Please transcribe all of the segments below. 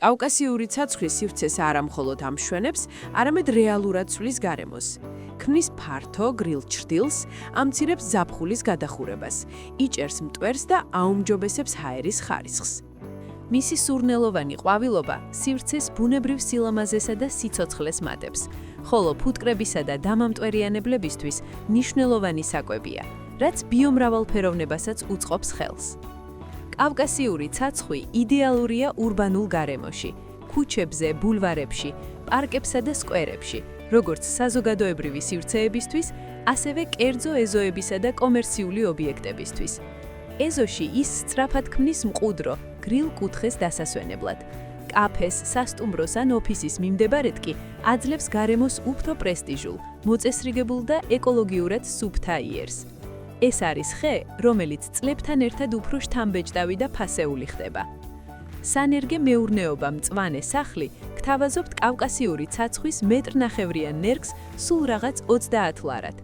კავკასიური ცაცხვი სივრცეს არა მხოლოდ ამშვენებს, არამედ რეალურად ცვლის გარემოს. ქმნის ფართო, გრილ ჩრდილს, ამცირებს ზაფხულის გადახურებას, იჭერს მტვერს და აუმჯობესებს ჰაერის ხარისხს. მისი სურნელოვანი ყვავილობა სივრცეს ბუნებრივ სილამაზესა და სიცოცხლეს მატებს, ხოლო ფუტკრებისა და დამამტვერიანებლებისთვის მნიშვნელოვანი საკვებია, რაც ბიომრავალფეროვნებასაც უწყობს ხელს. კავკასიური ცაცხვი იდეალურია ურბანულ გარემოში, ქუჩებზე, ბულვარებში, პარკებსა და სკვერებში, როგორც საზოგადოებრივი სივრცეებისთვის, ასევე კერძო ეზოებისა და კომერციული ობიექტებისთვის. ეზოში ის სწრაფად ქმნის მყუდრო, გრილ კუთხეს დასასვენებლად. კაფეს, სასტუმროს ან ოფისის მიმდებარედ კი აძლევს გარემოს უფრო პრესტიჟულ, მოწესრიგებულ და ეკოლოგიურად სუფთა აიერს. ეს არის ხე, რომელიც წლებთან ერთად უფრო შთამბეჭდავი და ფასეული ხდება. სანერგე მეურნეობა მწვანე სახლი გთავაზობთ კავკასიური ცაცხვის მეტრნახევრიან ნერგს სულ რაღაც 30 ლარად.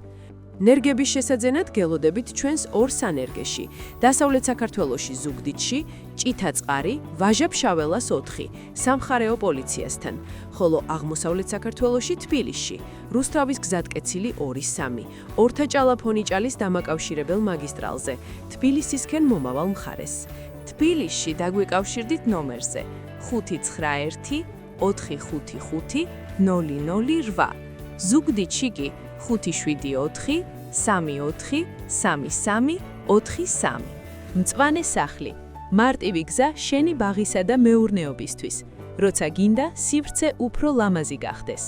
ნერგების შესაძენად გელოდებით ჩვენს ორ სანერგეში, დასავლეთ საქართველოში ზუგდიდში, ჭითაწყარი, ვაჟა-ფშაველას 4, სამხარეო პოლიციასთან, ხოლო აღმოსავლეთ საქართველოში თბილისში, რუსთავის გზატკეცილი 2-3, ორთაჭალა-ფონიჭალის დამაკავშირებელ მაგისტრალზე, თბილისისკენ მომავალ მხარეს. თბილისში დაგვიკავშირდით ნომერზე 591 455 008. ზუგდიდში კი 574 34 33 43. მწვანე სახლი, მარტივი გზა შენი ბაღისა და მეურნეობისთვის, როცა გინდა სივრცე უფრო ლამაზი გახდეს.